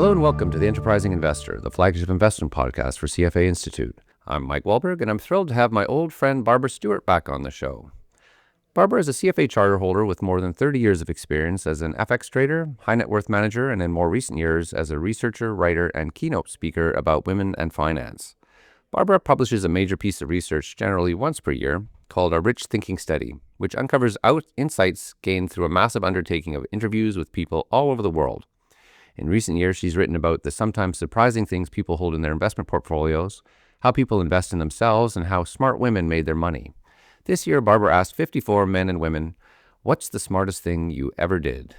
Hello and welcome to The Enterprising Investor, the flagship investment podcast for CFA Institute. I'm Mike Wahlberg, and I'm thrilled to have my old friend Barbara Stewart back on the show. Barbara is a CFA charter holder with more than 30 years of experience as an FX trader, high net worth manager, and in more recent years as a researcher, writer, and keynote speaker about women and finance. Barbara publishes a major piece of research generally once per year called A Rich Thinking Study, which uncovers insights gained through a massive undertaking of interviews with people all over the world. In recent years, she's written about the sometimes surprising things people hold in their investment portfolios, how people invest in themselves, and how smart women made their money. This year, Barbara asked 54 men and women, "What's the smartest thing you ever did?"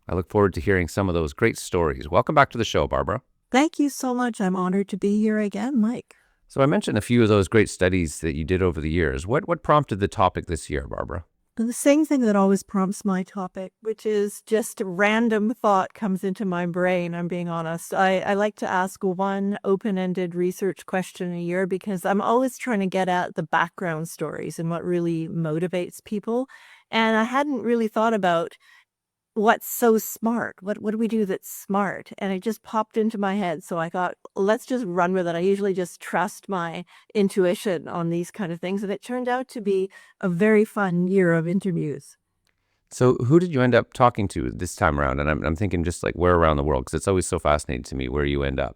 I look forward to hearing some of those great stories. Welcome back to the show, Barbara. Thank you so much. I'm honored to be here again, Mike. So I mentioned a few of those great studies that you did over the years. What prompted the topic this year, Barbara? The same thing that always prompts my topic, which is just a random thought comes into my brain, I'm being honest. I like to ask one open-ended research question a year because I'm always trying to get at the background stories and what really motivates people. And I hadn't really thought about what's so smart. What do we do that's smart? And it just popped into my head. So I thought, let's just run with it. I usually just trust my intuition on these kind of things. And it turned out to be a very fun year of interviews. So who did you end up talking to this time around? And I'm thinking just like where around the world, because it's always so fascinating to me where you end up.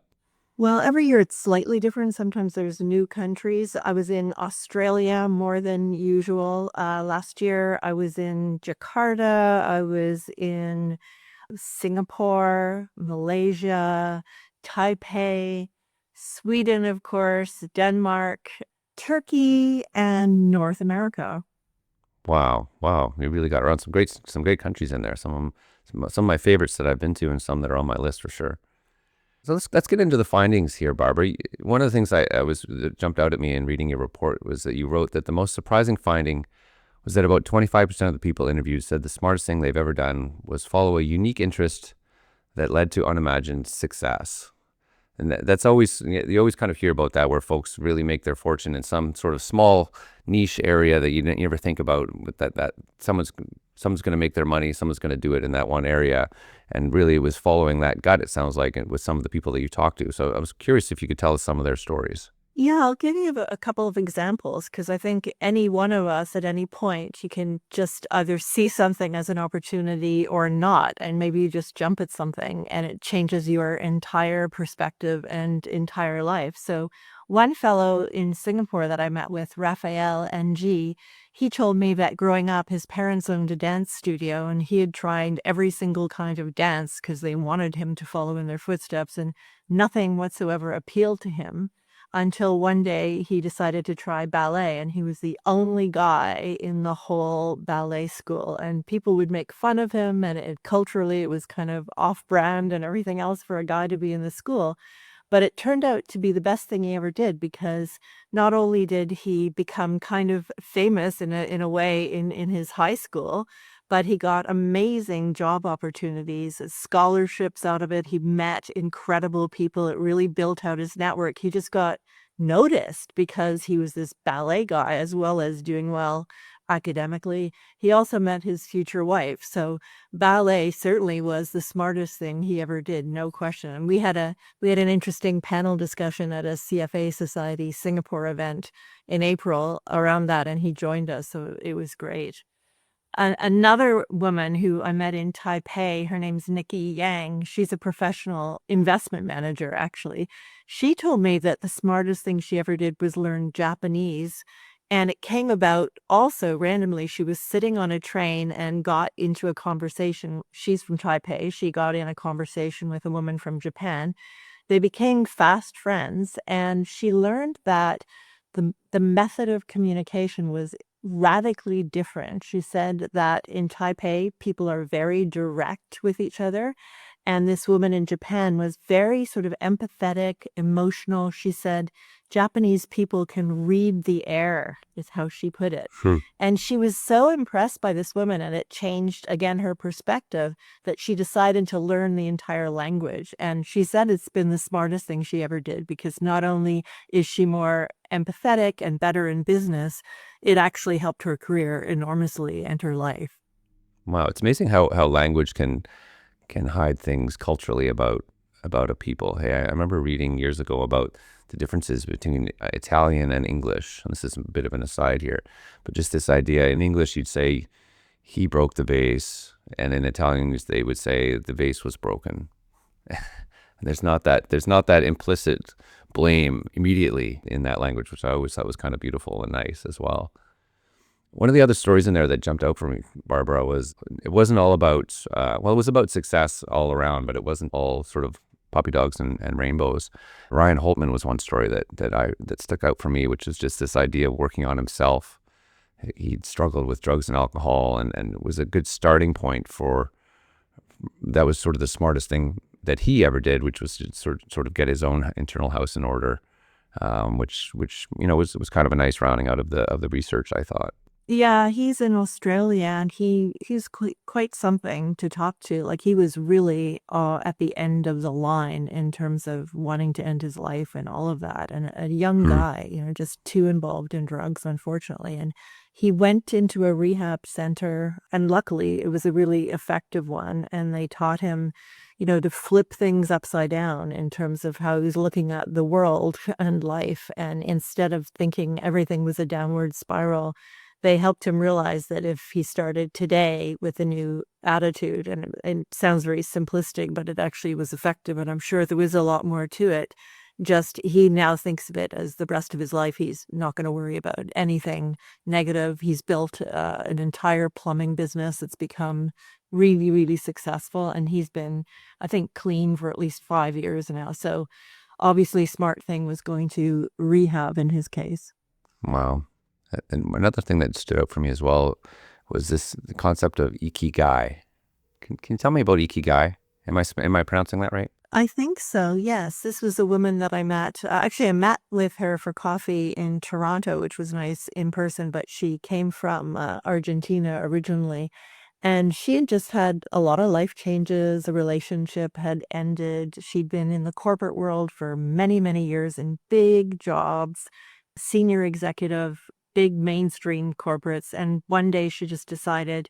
Well, every year it's slightly different. Sometimes there's new countries. I was in Australia more than usual. Last year I was in Jakarta. I was in Singapore, Malaysia, Taipei, Sweden, of course, Denmark, Turkey, and North America. Wow. You really got around some great countries in there. Some of my favorites that I've been to, and some that are on my list for sure. So let's get into the findings here, Barbara. One of the things that jumped out at me in reading your report was that you wrote that the most surprising finding was that about 25% of the people interviewed said the smartest thing they've ever done was follow a unique interest that led to unimagined success. And that's always, you always kind of hear about that, where folks really make their fortune in some sort of small niche area that you never think about, that someone's going to make their money, someone's going to do it in that one area. And really it was following that gut, it sounds like, with some of the people that you talked to. So I was curious if you could tell us some of their stories. Yeah, I'll give you a couple of examples because I think any one of us at any point, you can just either see something as an opportunity or not. And maybe you just jump at something and it changes your entire perspective and entire life. So one fellow in Singapore that I met with, Raphael NG, he told me that growing up, his parents owned a dance studio and he had tried every single kind of dance because they wanted him to follow in their footsteps, and nothing whatsoever appealed to him. Until one day he decided to try ballet, and he was the only guy in the whole ballet school, and people would make fun of him, and culturally it was kind of off-brand and everything else for a guy to be in the school. But it turned out to be the best thing he ever did, because not only did he become kind of famous in a way in his high school, but he got amazing job opportunities, scholarships out of it. He met incredible people. It really built out his network. He just got noticed because he was this ballet guy as well as doing well academically. He also met his future wife. So ballet certainly was the smartest thing he ever did, no question. And we had an interesting panel discussion at a CFA Society Singapore event in April around that, and he joined us. So it was great. Another woman who I met in Taipei, her name's Nikki Yang. She's a professional investment manager, actually. She told me that the smartest thing she ever did was learn Japanese. And it came about also randomly. She was sitting on a train and got into a conversation. She's from Taipei. She got in a conversation with a woman from Japan. They became fast friends, and she learned that the method of communication was radically different. She said that in Taipei, people are very direct with each other. And this woman in Japan was very sort of empathetic, emotional. She said, Japanese people can read the air, is how she put it. And she was so impressed by this woman, and it changed, again, her perspective, that she decided to learn the entire language. And she said it's been the smartest thing she ever did, because not only is she more empathetic and better in business, it actually helped her career enormously and her life. Wow, it's amazing how language can hide things culturally about about a people. Hey, I remember reading years ago about the differences between Italian and English. And this is a bit of an aside here, but just this idea in English, you'd say he broke the vase, and in Italian, they would say the vase was broken. And there's not that implicit blame immediately in that language, which I always thought was kind of beautiful and nice as well. One of the other stories in there that jumped out for me, Barbara, was it wasn't all about, it was about success all around, but it wasn't all sort of puppy dogs and rainbows. Ryan Holtman was one story that stuck out for me, which is just this idea of working on himself. He'd struggled with drugs and alcohol, and was a good starting point that was sort of the smartest thing that he ever did, which was to sort of get his own internal house in order, which was kind of a nice rounding out of the research, I thought. Yeah, he's in Australia, and he's quite something to talk to. Like, he was really at the end of the line in terms of wanting to end his life and all of that. And a young Hmm. guy, just too involved in drugs, unfortunately. And he went into a rehab center, and luckily it was a really effective one. And they taught him, to flip things upside down in terms of how he was looking at the world and life. And instead of thinking everything was a downward spiral, they helped him realize that if he started today with a new attitude, and it sounds very simplistic, but it actually was effective, and I'm sure there was a lot more to it. Just he now thinks of it as the rest of his life. He's not going to worry about anything negative. He's built an entire plumbing business that's become really, really successful, and he's been, I think, clean for at least 5 years now. So obviously, smart thing was going to rehab in his case. Wow. And another thing that stood out for me as well was the concept of ikigai. Can you tell me about ikigai? Am I pronouncing that right? I think so, yes. This was a woman that I met. Actually, I met with her for coffee in Toronto, which was nice in person, but she came from Argentina originally. And she had just had a lot of life changes. The relationship had ended. She'd been in the corporate world for many, many years in big jobs, senior executive, big mainstream corporates. And one day she just decided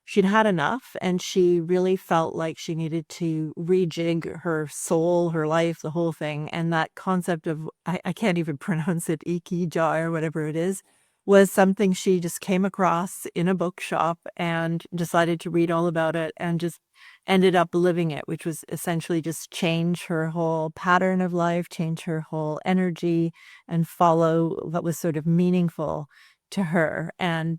she'd had enough, and she really felt like she needed to rejig her soul, her life, the whole thing. And that concept of, I can't even pronounce it, ikigai or whatever it is, was something she just came across in a bookshop and decided to read all about it, and just ended up living it, which was essentially just change her whole pattern of life, change her whole energy, and follow what was sort of meaningful to her. And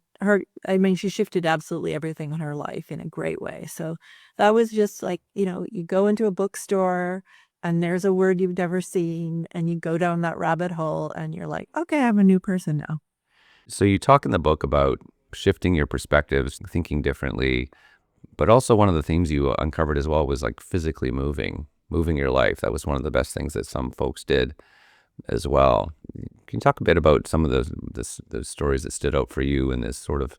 she shifted absolutely everything in her life in a great way. So that was just like, you go into a bookstore and there's a word you've never seen, and you go down that rabbit hole and you're like, okay, I'm a new person now. So you talk in the book about shifting your perspectives, thinking differently, but also one of the themes you uncovered as well was like physically moving your life. That was one of the best things that some folks did as well. Can you talk a bit about some of those stories that stood out for you in this sort of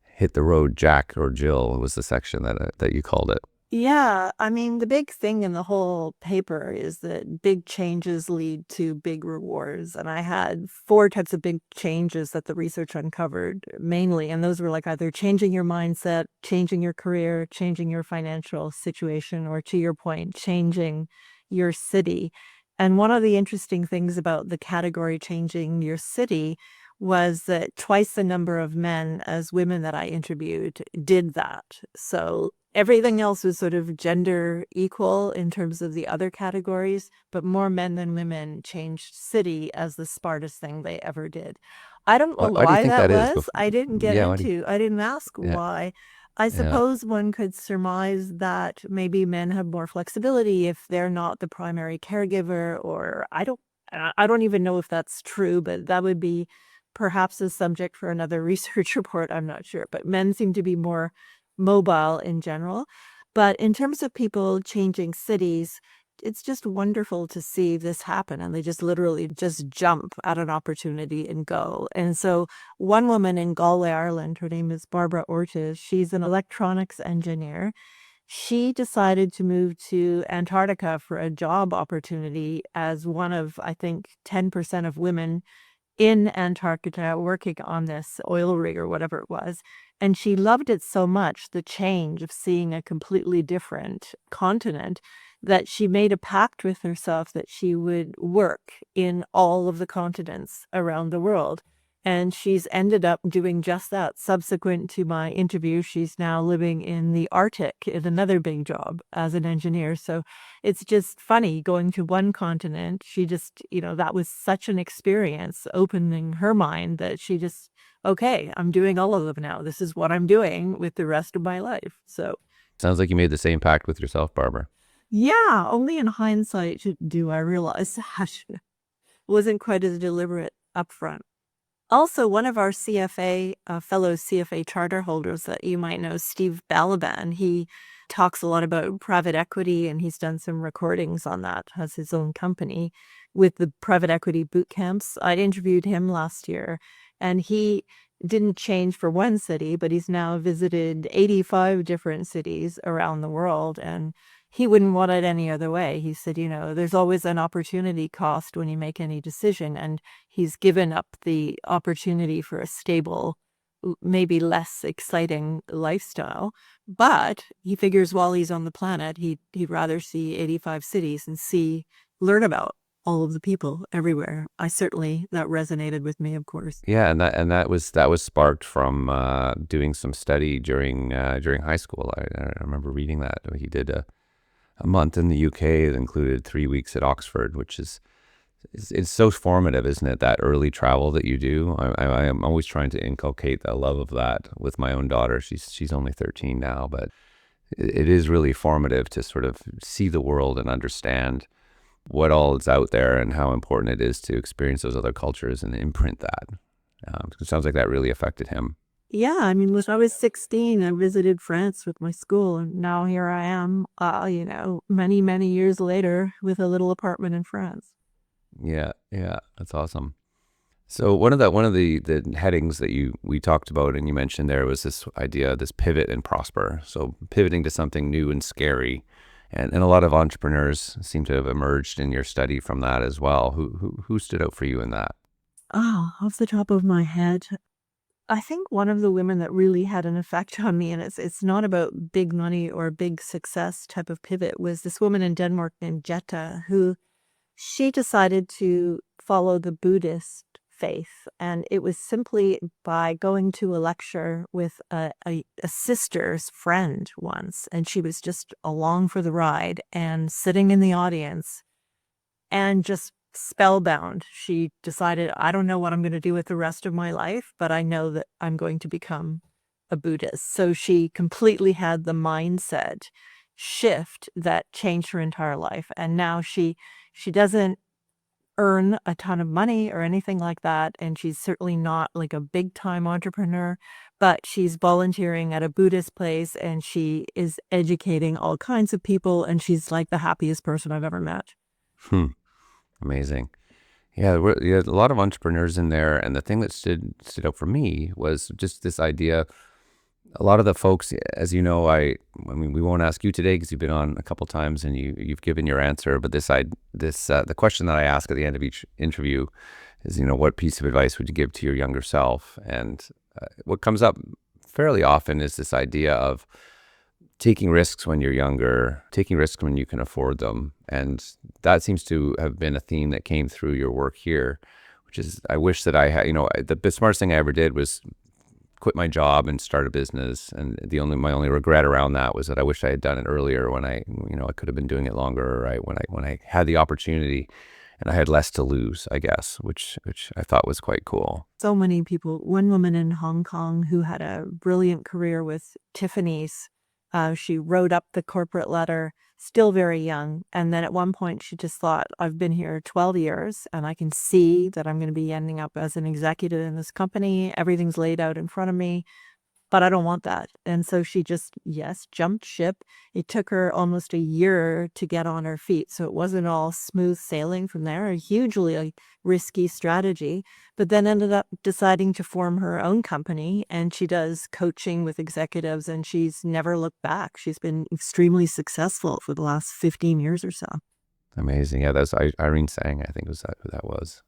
hit the road Jack or Jill was the section that you called it? Yeah, I mean, the big thing in the whole paper is that big changes lead to big rewards. And I had four types of big changes that the research uncovered mainly. And those were like either changing your mindset, changing your career, changing your financial situation, or to your point, changing your city. And one of the interesting things about the category changing your city was that twice the number of men as women that I interviewed did that. So everything else was sort of gender equal in terms of the other categories, but more men than women changed city as the smartest thing they ever did. I don't know Why do you why think that that is? was. Yeah, why do you? I didn't ask Yeah, why. I yeah. suppose one could surmise that maybe men have more flexibility if they're not the primary caregiver, or I don't even know if that's true, but that would be perhaps a subject for another research report. I'm not sure, but men seem to be more mobile in general. But in terms of people changing cities, it's just wonderful to see this happen. And they just literally just jump at an opportunity and go. And so one woman in Galway, Ireland, her name is Barbara Ortiz. She's an electronics engineer. She decided to move to Antarctica for a job opportunity as one of, I think, 10% of women in Antarctica working on this oil rig or whatever it was. And she loved it so much, the change of seeing a completely different continent, that she made a pact with herself that she would work in all of the continents around the world. And she's ended up doing just that. Subsequent to my interview, she's now living in the Arctic in another big job as an engineer. So it's just funny going to one continent. She just, that was such an experience opening her mind that she just, okay, I'm doing all of them now. This is what I'm doing with the rest of my life. So Sounds like you made the same pact with yourself, Barbara. yeah, only in hindsight do I realize that wasn't quite as deliberate upfront. Also, one of our CFA, fellow CFA charter holders that you might know, Steve Balaban, he talks a lot about private equity, and he's done some recordings on that, has his own company with the private equity boot camps. I interviewed him last year, and he didn't change for one city, but he's now visited 85 different cities around the world, and he wouldn't want it any other way. He said, there's always an opportunity cost when you make any decision, and he's given up the opportunity for a stable, maybe less exciting lifestyle. But he figures while he's on the planet, he'd rather see 85 cities and learn about all of the people everywhere. That resonated with me, of course. Yeah, and that was sparked from doing some study during high school. I remember reading that he did a month in the UK that included 3 weeks at Oxford, which is it's so formative, isn't it? That early travel that you do. I'm always trying to inculcate the love of that with my own daughter. She's only 13 now, but it is really formative to sort of see the world and understand what all is out there and how important it is to experience those other cultures and imprint that. It sounds like that really affected him. Yeah, I mean, when I was 16, I visited France with my school, and now here I am, many, many years later with a little apartment in France. Yeah, that's awesome. So one of the headings that we talked about and you mentioned there was this idea, this pivot and prosper. So pivoting to something new and scary, and a lot of entrepreneurs seem to have emerged in your study from that as well. Who stood out for you in that? Oh, off the top of my head, I think one of the women that really had an effect on me, and it's not about big money or big success type of pivot, was this woman in Denmark named Jetta, who she decided to follow the Buddhist faith. And it was simply by going to a lecture with a sister's friend once. And she was just along for the ride and sitting in the audience and just spellbound. She decided, I don't know what I'm going to do with the rest of my life, but I know that I'm going to become a Buddhist. So she completely had the mindset shift that changed her entire life. And now she doesn't earn a ton of money or anything like that. And she's certainly not like a big time entrepreneur, but she's volunteering at a Buddhist place and she is educating all kinds of people. And she's like the happiest person I've ever met. Amazing. Yeah, you had a lot of entrepreneurs in there, and the thing that stood out for me was just this idea. A lot of the folks, as you know, I mean, we won't ask you today because you've been on a couple times and you've given your answer. But the question that I ask at the end of each interview is, what piece of advice would you give to your younger self? And what comes up fairly often is this idea of taking risks when you're younger, taking risks when you can afford them. And that seems to have been a theme that came through your work here, which is, I wish that I had, the smartest thing I ever did was quit my job and start a business. And my only regret around that was that I wish I had done it earlier when I could have been doing it longer, right? When I had the opportunity and I had less to lose, I guess, which I thought was quite cool. So many people, one woman in Hong Kong who had a brilliant career with Tiffany's, she wrote up the corporate letter, still very young. And then at one point she just thought, I've been here 12 years and I can see that I'm going to be ending up as an executive in this company. Everything's laid out in front of me, but I don't want that. And so she just, jumped ship. It took her almost a year to get on her feet. So it wasn't all smooth sailing from there, a hugely risky strategy, but then ended up deciding to form her own company. And she does coaching with executives and she's never looked back. She's been extremely successful for the last 15 years or so. Amazing. Yeah, that's Irene Sang, I think was who that was.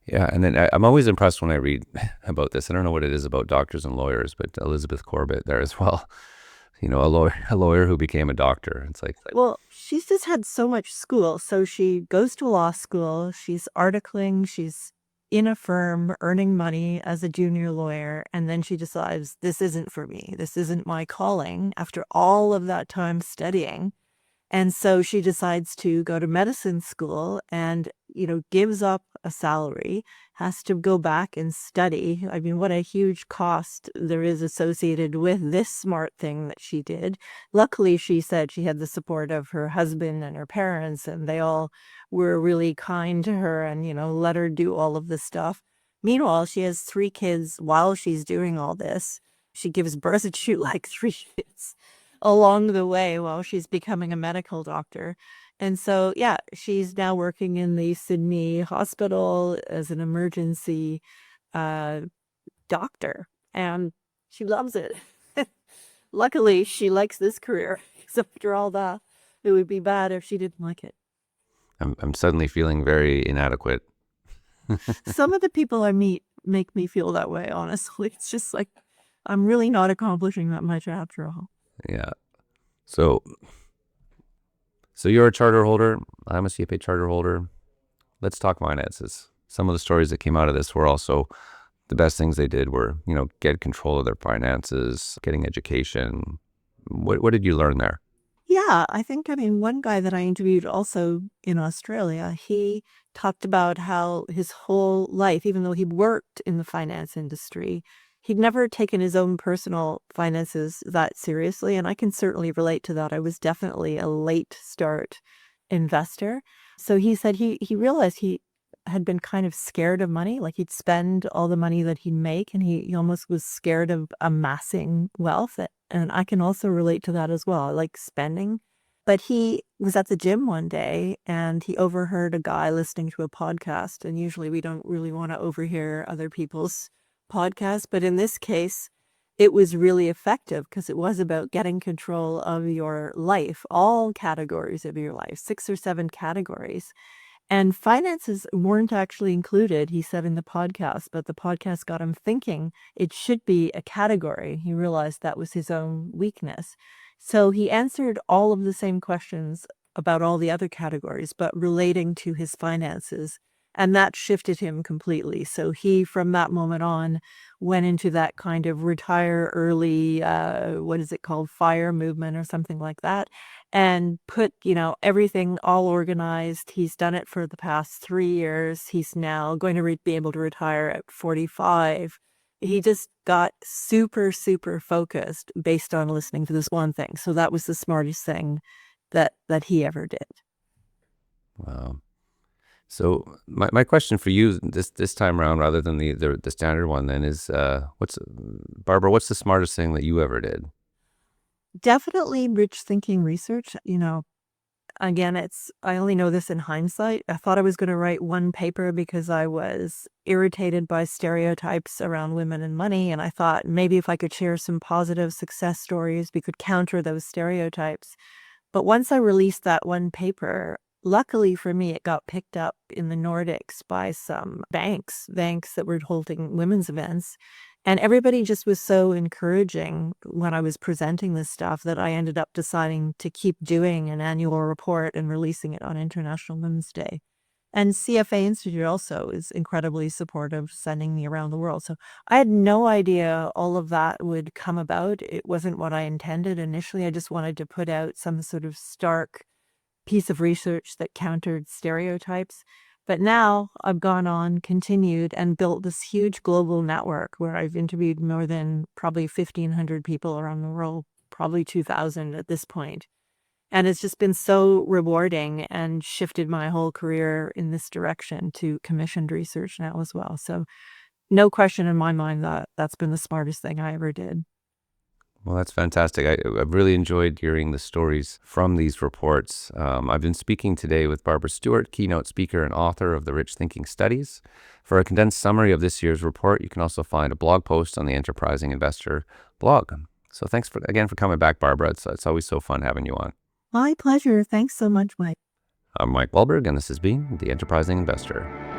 Yeah, and then I'm always impressed when I read about this. I don't know what it is about doctors and lawyers, but Elizabeth Corbett there as well. A lawyer who became a doctor. It's like, Well, she's just had so much school. So she goes to law school, she's articling, she's in a firm earning money as a junior lawyer, and then she decides this isn't for me. This isn't my calling after all of that time studying. And so she decides to go to medicine school and, gives up a salary, has to go back and study. I mean, what a huge cost there is associated with this smart thing that she did. Luckily, she said she had the support of her husband and her parents, and they all were really kind to her and, let her do all of this stuff. Meanwhile, she has 3 kids while she's doing all this. She gives birth to like 3 kids along the way while she's becoming a medical doctor. And so, yeah, she's now working in the Sydney hospital as an emergency uh, doctor, and she loves it. Luckily, she likes this career. Except after all that, it would be bad if she didn't like it. I'm suddenly feeling very inadequate. Some of the people I meet make me feel that way, honestly. It's just like, I'm really not accomplishing that much after all. Yeah. So you're a charter holder. I'm a CFA charter holder. Let's talk finances. Some of the stories that came out of this were also the best things they did were, get control of their finances, getting education. What did you learn there? Yeah, one guy that I interviewed also in Australia, he talked about how his whole life, even though he worked in the finance industry, he'd never taken his own personal finances that seriously. And I can certainly relate to that. I was definitely a late start investor. So he said he realized he had been kind of scared of money. Like he'd spend all the money that he'd make, and he almost was scared of amassing wealth. And I can also relate to that as well. I like spending. But he was at the gym one day and he overheard a guy listening to a podcast. And usually we don't really want to overhear other people's podcasts. But in this case, it was really effective because it was about getting control of your life, all categories of your life, 6 or 7 categories. And finances weren't actually included, he said in the podcast, but the podcast got him thinking it should be a category. He realized that was his own weakness. So he answered all of the same questions about all the other categories, but relating to his finances. And that shifted him completely. So he, from that moment on, went into that kind of retire early, what is it called, FIRE movement or something like that, and put, everything all organized. He's done it for the past 3 years. He's now going to be able to retire at 45. He just got super, super focused based on listening to this one thing. So that was the smartest thing that he ever did. Wow. So my question for you this time around, rather than the standard one, then is Barbara? What's the smartest thing that you ever did? Definitely rich thinking research. Again, I only know this in hindsight. I thought I was going to write one paper because I was irritated by stereotypes around women and money. And I thought maybe if I could share some positive success stories, we could counter those stereotypes. But once I released that one paper, luckily for me, it got picked up in the Nordics by some banks that were holding women's events. And everybody just was so encouraging when I was presenting this stuff that I ended up deciding to keep doing an annual report and releasing it on International Women's Day. And CFA Institute also is incredibly supportive, sending me around the world. So I had no idea all of that would come about. It wasn't what I intended initially. I just wanted to put out some sort of stark piece of research that countered stereotypes. But now I've gone on, continued, and built this huge global network where I've interviewed more than probably 1,500 people around the world, probably 2,000 at this point. And it's just been so rewarding and shifted my whole career in this direction to commissioned research now as well. So no question in my mind that that's been the smartest thing I ever did. Well, that's fantastic. I've really enjoyed hearing the stories from these reports. I've been speaking today with Barbara Stewart, keynote speaker and author of the Rich Thinking Studies. For a condensed summary of this year's report, you can also find a blog post on the Enterprising Investor blog. So thanks again for coming back, Barbara. It's always so fun having you on. My pleasure. Thanks so much, Mike. I'm Mike Wahlberg, and this has been The Enterprising Investor.